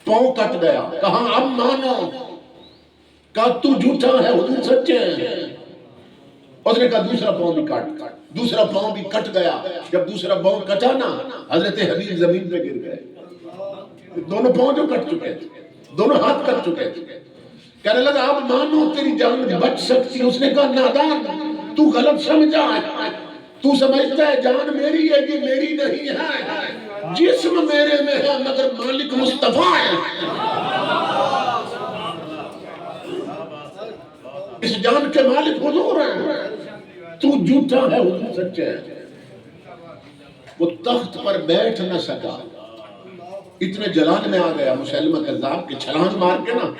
پاؤں کٹ گیا، کہا اب مانو، کہا تو جھوٹا ہے، حضور سچے ہیں۔ اس نے کہا دوسرا پاؤں بھی کاٹ، دوسرا پاؤں بھی کٹ گیا۔ جب دوسرا پاؤں کٹا نا، حضرت حبیب زمین پہ گر گئے۔ دونوں پاؤں جو کٹ چکے تھے، دونوں ہاتھ کٹ چکے تھے۔ کہنے لگا اب مانو تیری جان بچ سکتی۔ اس نے کہا نادان، تو غلط سمجھا ہے، تو سمجھتا ہے جان میری ہے، یہ میری نہیں ہے، جسم میرے میں ہے مگر مالک مصطفیٰ ہے۔ اس جان کے مالک حضور ہیں، تو جھوٹا ہے، حضور سچے ہیں۔ وہ تخت پر بیٹھ نہ سکا، اتنے جلال میں آ گیا مسلمہ کذاب کے، چھلانگ مار کے نا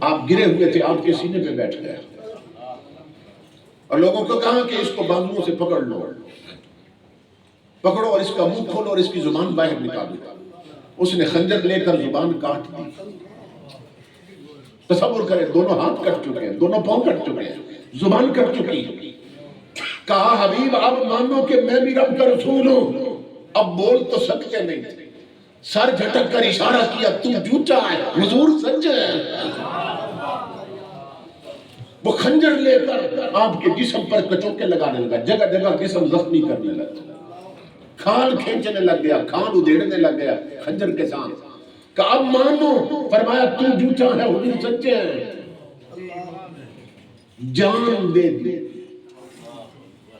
آپ گرے ہوئے تھے، آپ کے سینے پہ بیٹھ گیا اور لوگوں کو کہا کہ اس کو بازوؤں سے پکڑ لو، پکڑو اور اس کا منہ کھولو اور اس کی زبان باہر نکالو۔ اس نے خنجر لے کر زبان کاٹ دی۔ تصور کریں، دونوں ہاتھ کٹ چکے ہیں، دونوں پاؤں کٹ چکے ہیں، زبان کٹ چکی۔ کہا حبیب اب مانو کہ میں بھی رب کا رسول ہوں۔ اب بول تو سکتے نہیں تھے، سر جھٹک کر اشارہ کیا، تو جھوٹا ہے، حضور سچے ہیں۔ وہ خنجر لے کر آپ کے جسم پر کچوکے لگانے لگا، جگہ جگہ جسم زخمی کرنے لگا، کھال کھینچنے لگ گیا، کھال ادھیڑنے لگ گیا خنجر کے ساتھ۔ کہا اب مانو، فرمایا تو جھوٹا ہے، حضور سچے ہیں۔ جان دے دی،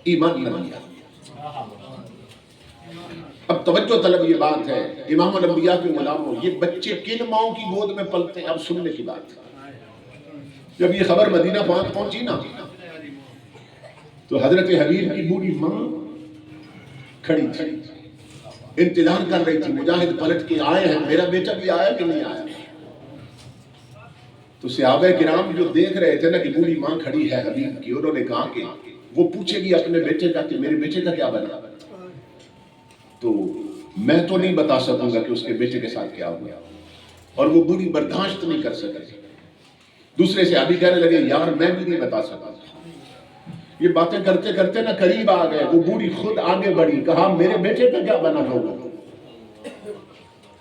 ایمان نہ دیا۔ اب توجہ طلب یہ بات ہے، امام الانبیاء کے غلاموں، یہ بچے کن ماؤں کی گود میں پلتے ہیں، اب سننے کی بات ہے۔ جب یہ خبر مدینہ پاک پہنچی نا، تو حضرت حبیب کی بوڑھی ماں کھڑی تھی، انتظار کر رہی تھی، مجاہد پلٹ کے آئے ہیں، میرا بیٹا بھی آیا کہ نہیں آیا۔ تو صحابہ کرام جو دیکھ رہے تھے نا کہ بوڑھی ماں کھڑی ہے حبیب کی، انہوں نے کہا کہ وہ پوچھے گی اپنے بیٹے کا کہ میرے بیٹے کا کیا بنا، تو میں تو نہیں بتا سکوں گا کہ اس کے بیٹے کے ساتھ کیا ہوا۔ اور وہ بوڑھی برداشت نہیں کر سکتی۔ دوسرے صحابی کہنے لگے یار میں بھی نہیں بتا سکا۔ یہ باتیں کرتے کرتے نا قریب آ گئے، وہ بوڑھی خود آگے بڑھی، کہا میرے بیٹے کا کیا بنا ہوگا۔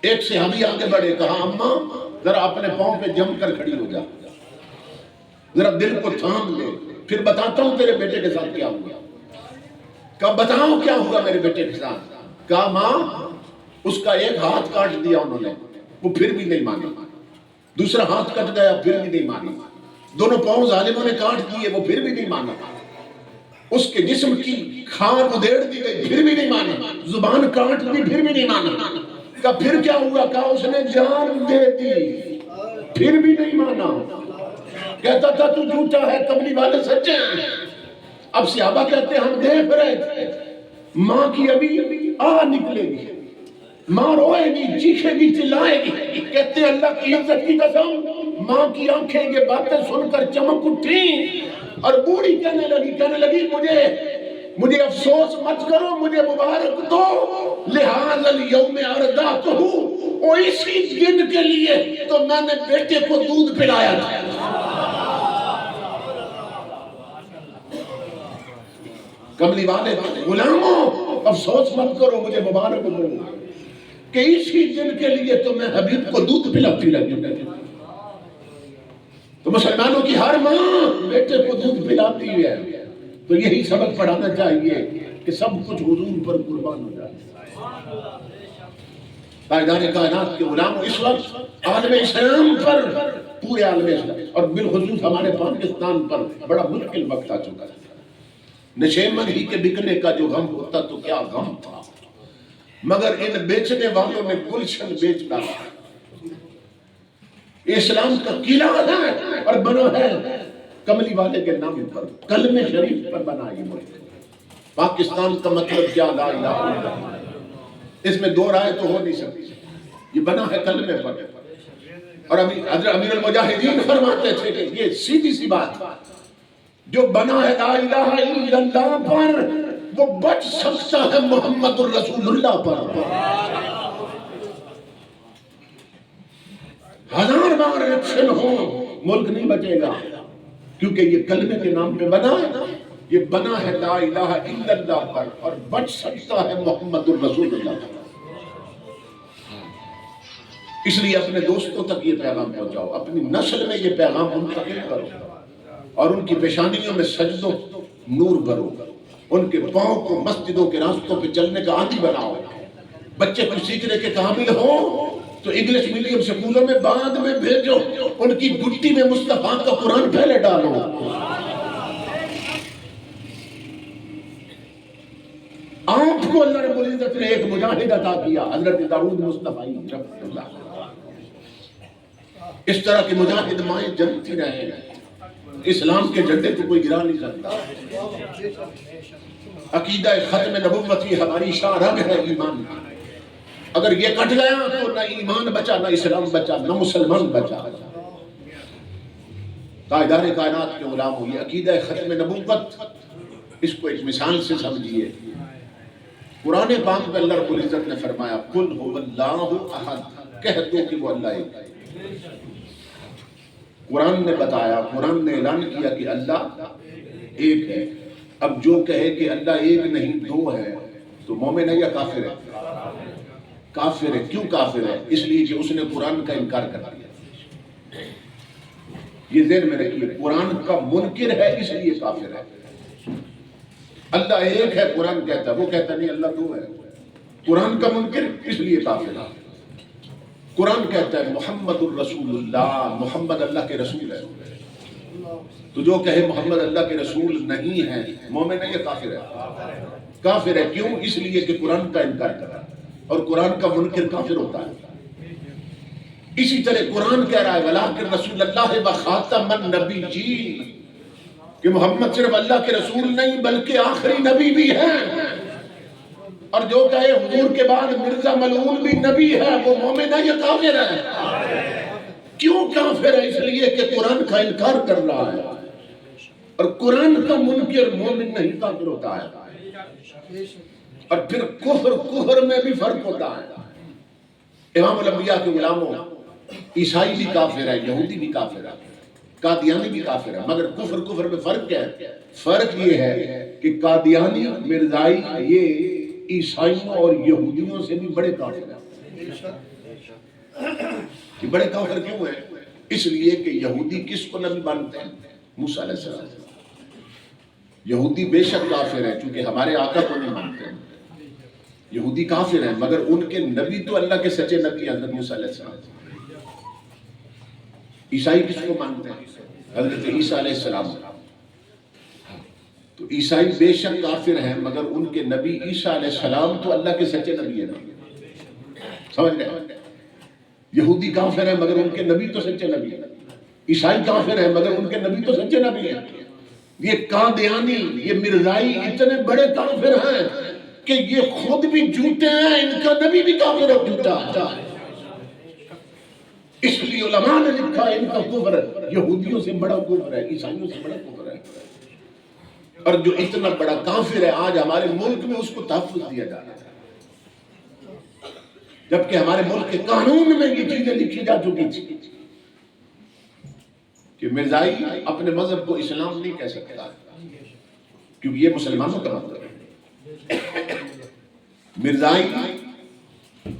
ایک صحابی آگے بڑھے، کہا اماں ذرا اپنے پاؤں پہ جم کر کھڑی ہو جا، ذرا دل کو تھام لے، پھر بتاتا ہوں تیرے بیٹے کے ساتھ کیا ہوا۔ کہا بتاؤ کیا ہوا میرے بیٹے کے ساتھ۔ کہا ماں اس کا ایک ہاتھ کاٹ دیا انہوں نے، وہ پھر بھی نہیں مانی، دوسرا ہاتھ کٹ گیا پھر بھی نہیں مانی، دونوں پاؤں ظالموں نے کاٹ دیے وہ پھر بھی نہیں مانا، اس کے جسم کی کھال ادھیڑ دی گئی پھر بھی نہیں مانا، زبان کاٹ دی پھر بھی نہیں مانا۔ کہا پھر کیا ہوا، کہا اس نے جان دے دی پھر بھی نہیں مانا۔ کہتا تھا تو جھوٹا ہے، کملی والے سچے ہیں۔ اب صحابہ کہتے ہیں ہم دیکھ رہے تھے ماں کی ابھی آ نکلے گی، ماں روئے گی، چیخے گی، چلائے گی، کہتے ہیں اللہ کی عزت کی قسم ماں کی آنکھیں یہ باتیں سن کر چمک اٹھی اور بوڑھی کہنے لگی مجھے افسوس مت کرو، مجھے مبارک دو، لحاظ الیوم ارداتہ، وہ اسی دن کے لیے تو میں نے بیٹے کو دودھ پلایا تھا۔ کملی والے غلاموں افسوس مت کرو، مجھے مبارک دو کہ اسی دن کے لیے تو میں حبیب کو دودھ پلاتی رہی۔ تو مسلمانوں کی ہر ماں بیٹے کو دودھ پلاتی ہے، تو یہی سبق پڑھانا چاہیے کہ سب کچھ حضور پر قربان ہو جائے۔ تاجدار کائنات کے غلاموں، اس وقت عالم اسلام پر، پورے عالم اسلام اور بالخصوص ہمارے پاکستان پر بڑا مشکل وقت آ چکا ہے۔ نشیمن ہی کے بکنے کا جو غم ہوتا تو کیا غم تھا، مگر ان بیچنے والوں نے گلشن بیچ ڈالا۔ اسلام کا قلعہ ہے اور بنا ہے کملی والے کے نام پر، کلمہ شریف پر بنا یہ ملک۔ پاکستان کا مطلب کیا، لا الہ الا اللہ، اس میں دو رائے تو ہو نہیں سکتی، یہ بنا ہے کلمے پر۔ اور حضرت امیر المجاہدین فرماتے تھے کہ یہ سیدھی سی بات، جو بنا ہے لا الہ الا اللہ پر وہ بچ سکتا ہے محمد الرسول اللہ پر۔ ہزار بار الیکشن ہو ملک نہیں بچے گا، کیونکہ یہ کلمے کے نام پہ بنا ہے، یہ بنا ہے لا الہ الا اللہ پر، اور بچ سکتا ہے محمد الرسول اللہ پر۔ اس لیے اپنے دوستوں تک یہ پیغام پہنچاؤ، اپنی نسل میں یہ پیغام منتقل کرو، اور ان کی پیشانیوں میں سجدوں نور بھرو، ان کے پاؤں کو مسجدوں کے راستوں پہ چلنے کا عادی بناؤ۔ بچے کچھ سیکھنے کے قابل ہوں تو انگلش میڈیم سکولوں میں بعد میں بھیجو، ان کی گٹی میں مصطفیٰ کا قرآن پہلے ڈالو۔ آپ کو اللہ رب العزت نے ایک مجاہد عطا کیا، حضرت داؤد مصطفی رحمۃ اللہ۔ اس طرح کی مجاہد مائیں جنتی رہے، اسلام کے جھنڈے کو کوئی گرا نہیں سکتا۔ عقیدہ ختم نبوت یہ ہماری شاہراہ ہے ایمان، اگر یہ کٹ گیا تو نہ ایمان بچا، نہ اسلام بچا، نہ مسلمان بچا۔ تاجدار کائنات کے غلاموں، یہ عقیدہ ختم نبوت، اس کو ایک مثال سے سمجھیے۔ قرآن پاک میں اللہ رب العزت نے فرمایا قل هو اللہ احد، کہہ دو کہ وہ اللہ ایک ہے۔ قرآن نے بتایا، قرآن نے اعلان کیا کہ اللہ ایک ہے۔ اب جو کہے کہ اللہ ایک نہیں دو ہے تو مومن ہے یا کافر ہے؟ کافر ہے۔ کیوں کافر ہے؟ اس لیے کہ اس نے قرآن کا انکار کر دیا۔ یہ ذہن میں رکھیے، قرآن کا منکر ہے اس لیے کافر ہے۔ اللہ ایک ہے قرآن کہتا ہے، وہ کہتا نہیں اللہ دو ہے۔ قرآن کا منکر اس لیے کافر ہے۔ قرآن کہتا ہے محمد الرسول اللہ، محمد اللہ کے رسول ہے۔ تو جو کہے محمد اللہ کے رسول نہیں ہے، مومن ہے یا کافر ہے؟ کافر ہے۔ کیوں؟ اس لیے کہ قرآن کا انکار کر رہا ہے، اور قرآن کا منکر کافر ہوتا ہے۔ اسی طرح قرآن کہہ رہا ہے وَلَٰكِن رسول اللہ وَخَاتَمَ النَّبِيِّينَ، کہ محمد صرف اللہ کے رسول نہیں بلکہ آخری نبی بھی ہیں۔ اور جو کہے حضور کے بعد مرزا ملعون بھی نبی ہے، وہ مومن ہے یا کافر ہے؟ کیوں کافر ہے؟ اس لیے کہ قرآن کا انکار کر رہا ہے، اور قرآن کا منکر مومن نہیں کافر ہوتا ہے۔ اور پھر کفر میں بھی فرق ہوتا ہے۔ امام الانبیاء کے غلاموں، عیسائی بھی کافر ہے، یہودی بھی کافر ہے، قادیانی بھی کافر ہے، مگر کفر میں فرق کیا ہے؟ فرق یہ ہے کہ قادیانی مرزائی یہ عیسائیوں اور یہودیوں سے بھی بڑے کافر ہیں۔ کہ بڑے کافر کیوں ہیں؟ اس لیے کہ یہودی کس کو نبی مانتے ہیں؟ موسیٰ علیہ السلام۔ یہودی بے شک کافر ہیں چونکہ ہمارے آقا کو نہیں مانتے ہیں۔ یہودی کافر ہیں مگر ان کے نبی تو اللہ کے سچے نبی ہیں، حضرت موسیٰ علیہ السلام۔ عیسائی کس کو مانتے ہیں؟ حضرت عیسیٰ علیہ السلام۔ تو عیسائی بے شک کافر ہیں مگر ان کے نبی عیسیٰ علیہ السلام تو اللہ کے سچے نبی ہیں۔ سمجھ رہے ہیں؟ یہودی کافر ہیں مگر ان کے نبی تو سچے نبی ہیں۔ عیسائی کافر ہیں مگر ان کے نبی تو سچے نبی ہیں۔ یہ قادیانی، یہ مرزائی اتنے بڑے کافر ہیں کہ یہ خود بھی جھوٹے ہیں، ان کا نبی بھی کافر اور جھوٹا ہے۔ اس لیے علماء نے لکھا ہے ان کا کفر یہودیوں سے بڑا کفر ہے، عیسائیوں سے بڑا کفر ہے۔ اور جو اتنا بڑا کافر ہے آج ہمارے ملک میں اس کو تحفظ دیا جا رہا ہے، جبکہ ہمارے ملک کے قانون میں یہ چیزیں لکھی جا چکی تھی کہ مرزائی اپنے مذہب کو اسلام نہیں کہہ سکتا کیونکہ یہ مسلمانوں کا مذہب ہے۔ مرزائی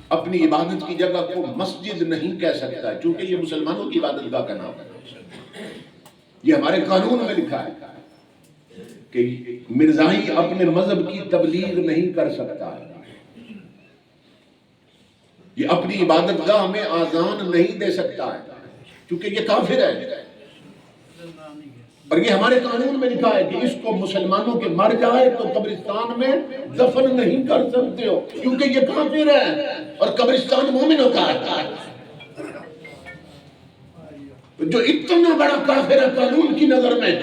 اپنی عبادت کی جگہ کو مسجد نہیں کہہ سکتا چونکہ یہ مسلمانوں کی عبادت گاہ کا نام ہے۔ یہ ہمارے قانون میں لکھا ہے کہ مرزائی اپنے مذہب کی تبلیغ نہیں کر سکتا ہے، یہ اپنی عبادت گاہ میں آذان نہیں دے سکتا ہے کیونکہ یہ کافر ہے۔ اور یہ ہمارے قانون میں لکھا ہے کہ اس کو مسلمانوں کے مر جائے تو قبرستان میں دفن نہیں کر سکتے ہو کیونکہ یہ کافر ہے، اور قبرستان مومنوں کا ہے۔ جو اتنا بڑا کافر ہے قانون کی نظر میں،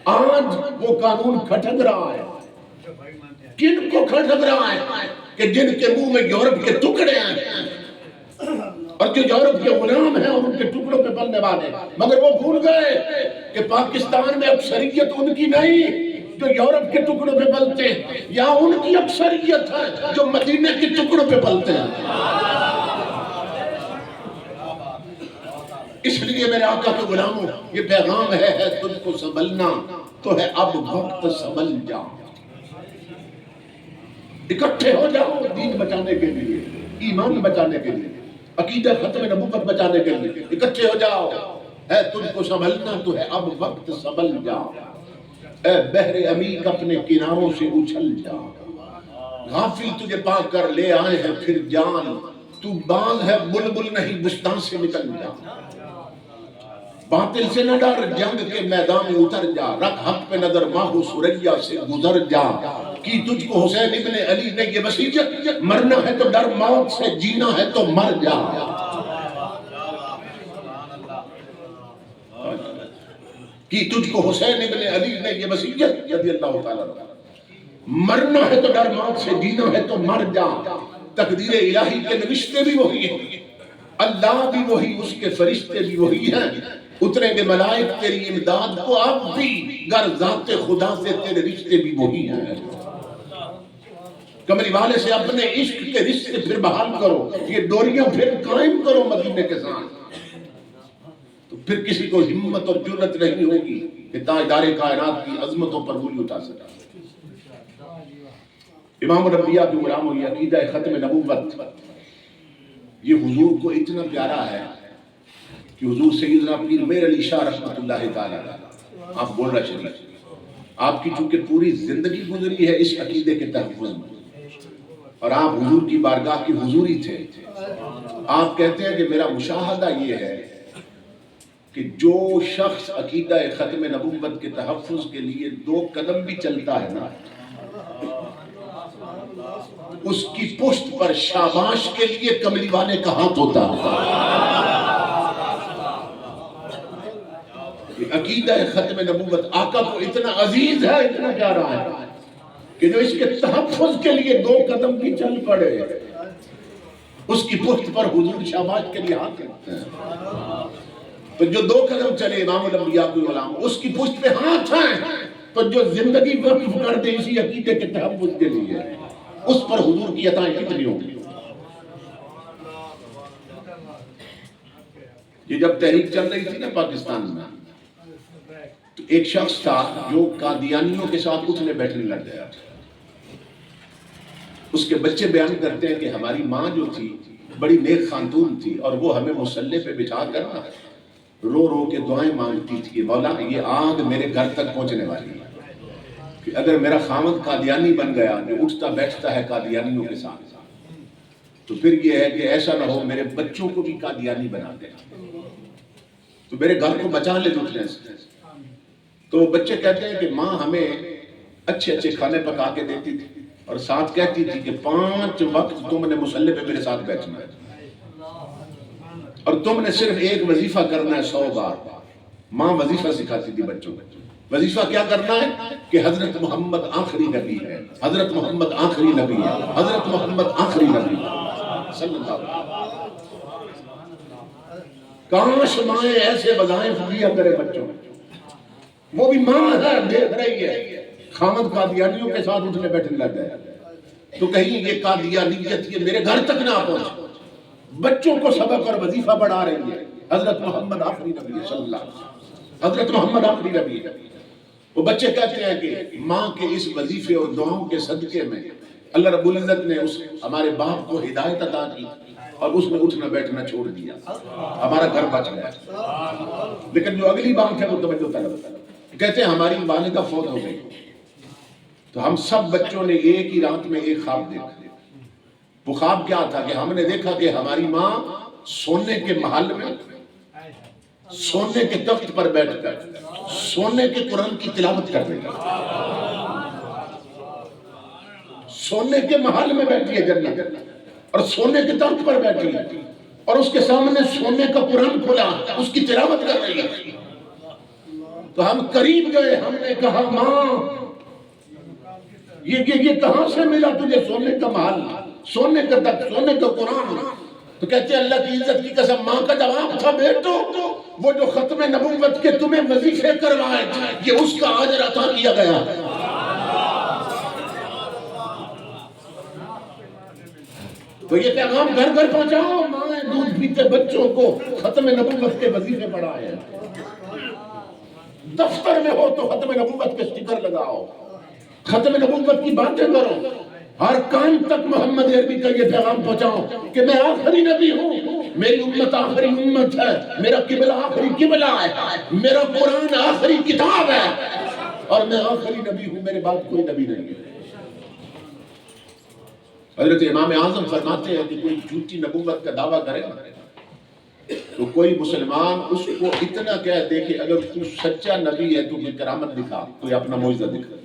آج وہ قانون کھٹک رہا ہے۔ کن کو کھٹک رہا ہے؟ کہ جن کے منہ میں یورپ کے ٹکڑے ہیں، اور جو یورپ کے غلام ہیں اور ان کے ٹکڑوں پہ پلنے والے، مگر وہ بھول گئے کہ پاکستان میں اکثریت ان کی نہیں جو یورپ کے ٹکڑوں پہ پلتے ہیں، یا ان کی اکثریت ہے جو مدینے کے ٹکڑوں پہ پلتے ہیں۔ اس لیے میرے آقا کے غلاموں، یہ پیغام ہے تجھ کو سنبھلنا تو ہے اب وقت سنبھل جا۔ اکٹھے ہو جاؤ دین بچانے کے لیے، ایمان بچانے کے لیے، عقیدہ ختم نبوت بچانے کے لیے اکٹھے ہو جاؤ۔ ہے تجھ کو سنبھلنا تو ہے اب وقت سنبھل جا، اے بحر عمیق اپنے کناروں سے اچھل جا۔ غافل تجھے پا کر لے آئے ہیں پھر جان، تو باغ ہے بلبل نہیں بستان سے نکل جا۔ باطل سے نہ ڈر جنگ کے میدان میں اتر جا، رکھ حق پہ نظر ماہ و سریا سے گزر جا۔ کی تجھ کو حسین ابن علی نے یہ وصیت، مرنا ہے تو ڈر موت سے، جینا ہے تو مر جا۔ کی تجھ کو حسین ابن علی نے یہ وصیت رضی اللہ تعالیٰ عنہ، مرنا ہے تو ڈر موت سے، جینا ہے تو مر جا۔ تقدیر الہی کے نوشتے بھی وہی ہیں، اللہ بھی وہی، اس کے فرشتے بھی وہی ہیں، اتریں گے ملائک تیری امداد کو اب بھی، گر ذات خدا سے تیرے رشتے بھی وہی ہیں۔ کملی والے سے اپنے عشق کے رشتے پھر بحال کرو، یہ ڈوریاں پھر قائم کرو مدینے کے ساتھ، تو پھر کسی کو ہمت اور جرت نہیں ہوگی کہ تاجدار کائنات کی عظمتوں پر انگلی اٹھا سکا۔ امام الانبیاء کی غلاموں، یہ عقیدہ ختم نبوت یہ حضور کو اتنا پیارا ہے کہ حضور سیدنا پیر میر علی شاہ رحمۃ اللہ تعالیٰ، آپ بول رہا شریف، آپ کی چونکہ پوری زندگی گزری ہے اس عقیدے کے تحفظ میں، اور آپ حضور کی بارگاہ کی حضوری تھے۔ آپ کہتے ہیں کہ میرا مشاہدہ یہ ہے کہ جو شخص عقیدہ ختم نبوت کے تحفظ کے لیے 2 قدم بھی چلتا ہے نا، اس کی پشت پر شاباش کے لیے کملی والے کا ہاتھ ہوتا ہے۔ عقیدہ ختم نبوت آقا کو اتنا عزیز ہے، اتنا پیارا ہے کہ جو اس کے تحفظ کے لیے 2 قدم بھی چل پڑے، اس کی پشت پر حضور شاباش کے لیے ہاتھ رکھتے ہیں۔ تو جو 2 قدم چلے امام الانبیاء کے غلام، اس کی پشت پہ ہاتھ ہیں، تو جو زندگی وقف کر دے اسی عقیدے کے تحفظ کے لیے، اس پر حضور کی عطائیں کتنی ہوں گی۔ یہ جب تحریک چل رہی تھی نا پاکستان میں، تو ایک شخص تھا جو قادیانیوں کے ساتھ اٹھنے بیٹھنے لگ گیا۔ اس کے بچے بیان کرتے ہیں کہ ہماری ماں جو تھی بڑی نیک خاتون تھی، اور وہ ہمیں مسلح پہ بٹھا کر رو رو کے دعائیں مانگتی تھی کہ مولا یہ آگ میرے گھر تک پہنچنے والی ہے، کہ اگر میرا خامد قادیانی بن گیا، جو اٹھتا بیٹھتا ہے قادیانیوں کے ساتھ، تو پھر یہ ہے کہ ایسا نہ ہو میرے بچوں کو بھی قادیانی بنا دینا، تو میرے گھر کو بچا لے لٹنے سے۔ تو بچے کہتے ہیں کہ ماں ہمیں اچھے اچھے کھانے پکا کے دیتی تھی، اور ساتھ کہتی تھی کہ 5 وقت تم نے مصلی پہ میرے ساتھ بیٹھنا ہے، اور تم نے صرف ایک وظیفہ کرنا ہے 100 بار۔ ماں وظیفہ سکھاتی تھی بچوں کو۔ وظیفہ کیا کرنا ہے کہ حضرت محمد آخری نبی ہے، حضرت محمد آخری نبی ہے، حضرت محمد آخری نبی ہے صلی اللہ علیہ وسلم۔ کاش مائیں ایسے وظائف دیا کرے بچوں، وہ بھی ماں ہے، دیکھ رہی ہے خامد قادیانیوں کے ساتھ اٹھنے بیٹھنے لگ گئے، تو کہیں یہ قادیانیت یہ میرے گھر تک نہ پہنچے، بچوں کو سبق اور وظیفہ پڑھا رہی ہے۔ حضرت محمد آخری نبی صلی اللہ علیہ وسلم، حضرت محمد آخری نبی ہے۔ وہ بچے کہتے ہیں کہ ماں کے اس وظیفے اور دعاؤں کے صدقے میں اللہ رب العزت نے ہمارے باپ کو ہدایت عطا کی، اور اس نے اٹھنا بیٹھنا چھوڑ دیا، ہمارا گھر بچ گیا۔ لیکن جو اگلی بات ہے وہ توجہ طلب، کہتے ہیں ہماری والدہ فوت ہو گئی، تو ہم سب بچوں نے ایک ہی رات میں ایک خواب دیکھا۔ وہ خواب کیا تھا کہ ہم نے دیکھا کہ ہماری ماں سونے کے محل میں، سونے کے تخت پر بیٹھ کر سونے کے قرآن کی تلاوت کر رہی ہے، سونے کے محل میں بیٹھی ہے جنت، اور سونے کے تخت پر بیٹھی ہے، اور اس کے سامنے سونے کا قرآن کھلا، اس کی تلاوت کر رہی ہے۔ تو ہم قریب گئے، ہم نے کہا ماں یہ کہاں سے ملا تجھے سونے کا محل، سونے کا تخت، سونے کا قرآن؟ تو کہتے ہیں اللہ کی عزت کی قسم، ماں کا جواب تھا بیٹو وہ جو ختم نبوت کے تمہیں وظیفے کروائے یہ اس کا اجر عطا کیا گیا. تو یہ پیغام گھر گھر پہنچاؤ، مائیں دودھ پیتے بچوں کو ختم نبوت کے وظیفے پڑھائے. دفتر میں ہو تو ختم نبوت کے اسٹیکر لگاؤ، ختم نبوت کی باتیں کرو، ہر کام تک محمد عربی کا یہ پیغام پہنچاؤ کہ میں آخری نبی ہوں، میری امت آخری امت ہے، میرا قبلہ آخری قبلہ ہے، میرا قرآن آخری کتاب ہے، اور میں آخری نبی ہوں، میرے بعد کوئی نبی نہیں ہے. حضرت امام اعظم فرماتے ہیں کہ کوئی جھوٹی نبوت کا دعویٰ کرے تو کوئی مسلمان اس کو اتنا کہہ دے کہ اگر تو سچا نبی ہے تو کوئی کرامت دکھا، کوئی اپنا معجزہ دکھا،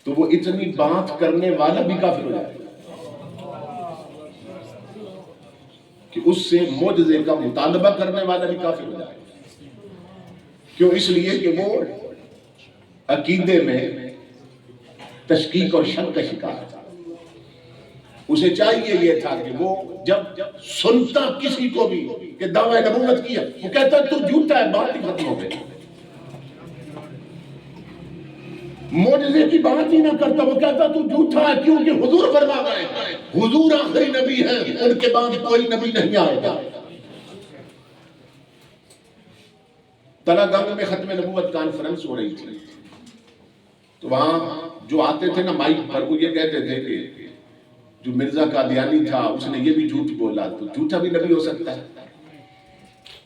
تو وہ اتنی بات کرنے والا بھی کافر ہو جائے کہ اس سے معجزے کا مطالبہ کرنے والا بھی کافر ہو جائے. کیوں؟ اس لیے کہ وہ عقیدے میں تشکیک اور شک کا شکار تھا. اسے چاہیے یہ تھا کہ وہ جب سنتا کسی کو بھی کہ دعویٰ نبوت کیا، وہ کہتا تو جھوٹا ہے، بات ہی ختم ہو گئی. معجزے کی بات ہی نہ کرتا، وہ کہتا تو جھوٹا ہے، کیونکہ حضور فرما گئے حضور آخری نبی ہیں، ان کے بعد کوئی نبی نہیں آئے گا. تلا گنگ میں ختم نبوت کانفرنس ہو رہی تھی، تو وہاں جو آتے تھے نا مائک پر، وہ یہ کہتے تھے کہ جو مرزا قادیانی تھا اس نے یہ بھی جھوٹ بولا تو جھوٹا بھی نبی ہو سکتا ہے،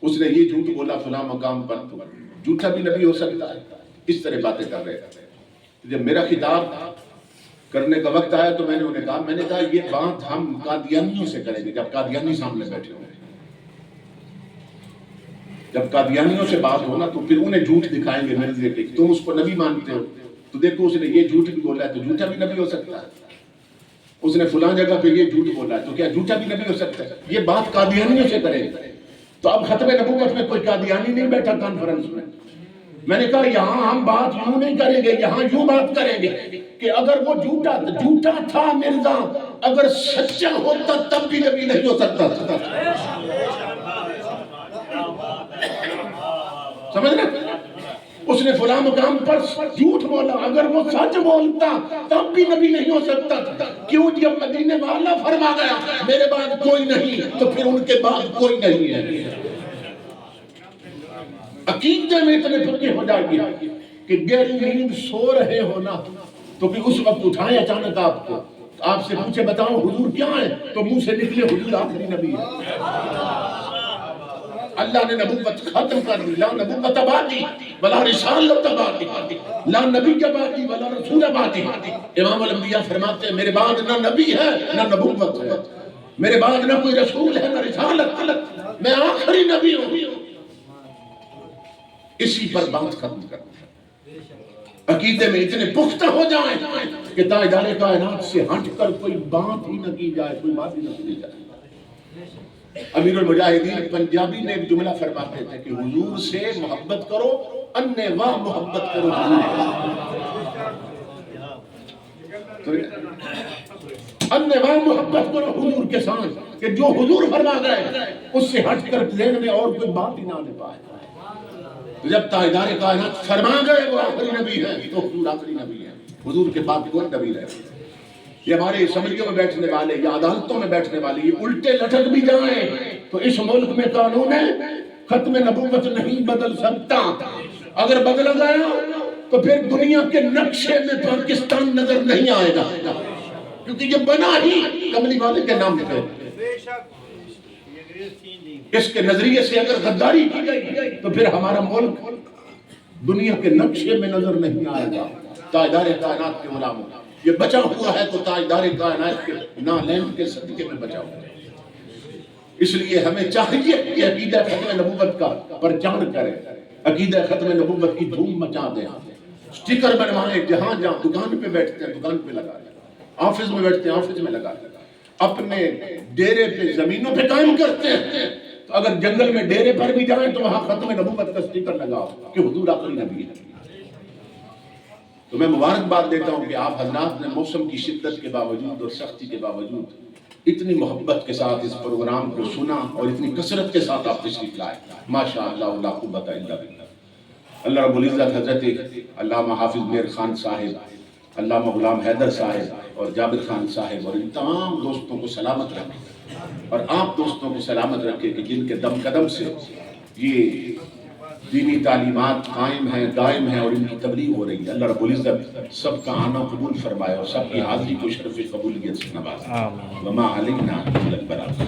اس نے یہ جھوٹ بولا فلاں مقام پر تو جھوٹا بھی نبی ہو سکتا ہے. اس طرح باتیں کر رہے تھے. جب میرا خطاب کرنے کا وقت آیا تو میں نے انہیں کہا، میں نے کہا یہ بات ہم قادیانیوں سے کریں گے جب قادیانی سامنے بیٹھے ہوں. جب قادیانیوں سے بات ہونا تو پھر انہیں جھوٹ دکھائیں گے مرزے کے، تم اس کو نبی مانتے ہو تو دیکھو اس نے یہ جھوٹ بھی بولا ہے تو جھوٹا بھی نبی ہو سکتا ہے، اس نے فلاں جگہ پہ یہ جھوٹ بولا ہے تو کیا جھوٹا بھی نبی ہو سکتا ہے. یہ بات قادیانیوں سے کریں گے. تو اب ختم نبوت میں کوئی قادیانی نہیں بیٹھا کانفرنس میں. میں نے کہا یہاں ہم بات یوں نہیں کریں گے، یہاں یوں بات کریں گے کہ اگر وہ جھوٹا تھا مرزا، اگر سچا ہوتا تب بھی نبی نہیں ہو سکتا تھا. سمجھ رہے؟ اس نے فلاں مقام پر جھوٹ بولا، اگر وہ سچ بولتا تب بھی نبی نہیں ہو سکتا تھا. کیوں؟ جب مدینے والا فرما گیا میرے بعد کوئی نہیں، تو پھر ان کے بعد کوئی نہیں ہے. عقیدے میں اتنے پکے ہو جائیے کہ گہری نیند سو رہے ہو نا تو پھر اس وقت اٹھائیں اچانک آپ کو، آپ سے پوچھے بتاؤ حضور کیا ہے تو منہ سے نکلے حضور آخری نبی ہے. اللہ نے نبوت ختم کر دی. لا نبوت بعدی ولا رسالت بعدی، لا نبی بعدی ولا رسول بعدی. امام الانبیاء فرماتے ہیں میرے بعد نہ نبی ہے نہ نبوت ہے، میرے بعد نہ کوئی رسول ہے نہ رسالت، میں آخری نبی ہوں. اسی پر بات ختم کرنا. عقیدے میں اتنے پختہ ہو جائیں کہ تاجدار کائنات سے ہٹ کر کوئی بات ہی نہ کی جائے، کوئی بات ہی نہ کی جائے. امیر المجاہدین پنجابی میں ایک جملہ فرماتے تھے کہ حضور سے محبت کرو انے واہ محبت کرو انے واہ محبت کرو حضور کے ساتھ، کہ جو حضور فرما گئے اس سے ہٹ کر ذہن میں اور کوئی بات ہی نہ آنے پائے. جب تاجدار کائنات فرما گئے وہ آخری نبی ہے تو حضور آخری نبی ہے، حضور کے بعد کوئی نبی نہیں. یہ ہمارے اسمبلیوں میں بیٹھنے والے یا عدالتوں میں بیٹھنے والے یہ الٹے لٹک بھی جائیں تو اس ملک میں قانون ختم نبوت نہیں بدل سکتا. اگر بدل گیا تو پھر دنیا کے نقشے میں پاکستان نظر نہیں آئے گا، کیونکہ یہ بنا ہی کملی والے کے نام پہ. اس کے نظریے سے اگر غداری کی گئی تو پھر ہمارا ملک دنیا کے نقشے میں نظر نہیں آئے گا. تاجدار کائنات کے غلاموں یہ بچا ہوا ہے تو تاجدار کائنات کے نالین کے صدقے میں بچا ہوا ہے. اس لیے ہمیں چاہیے کہ عقیدہ ختم نبوت کا پرچار کریں، عقیدہ ختم نبوت کی دھوم مچا دیں، سٹیکر بنوائیں، جہاں جہاں دکان پہ بیٹھتے ہیں دکان پہ لگا لیں، آفس میں بیٹھتے ہیں آفس میں لگا لیں، اپنے ڈیرے پہ زمینوں پہ قائم کرتے ہیں تو اگر جنگل میں ڈیرے پر بھی جائیں تو وہاں ختم نبوت کا سٹیکر لگاؤ کہ حضور آخری نبی ہے. تو میں مبارکباد دیتا ہوں کہ آپ حضرات نے موسم کی شدت کے باوجود اور سختی کے باوجود اتنی محبت کے ساتھ اس پروگرام کو سنا اور اتنی کثرت کے ساتھ آپ تشریف لائے، ماشاءاللہ لا قوت الا باللہ۔ اللہ رب العزت حضرت علامہ حافظ میر خان صاحب، علامہ غلام حیدر صاحب اور جابر خان صاحب اور ان تمام دوستوں کو سلامت رکھے، اور آپ دوستوں کو سلامت رکھے کہ جن کے دم قدم سے یہ دینی تعلیمات قائم ہیں، دائم ہیں اور ان کی تبلیغ ہو رہی ہے۔ اللہ رب العزت سب کا آنا قبول فرمائے اور سب کی حاضری کو شرف قبولیت سے نوازے۔ وما علینا الا البلاغ۔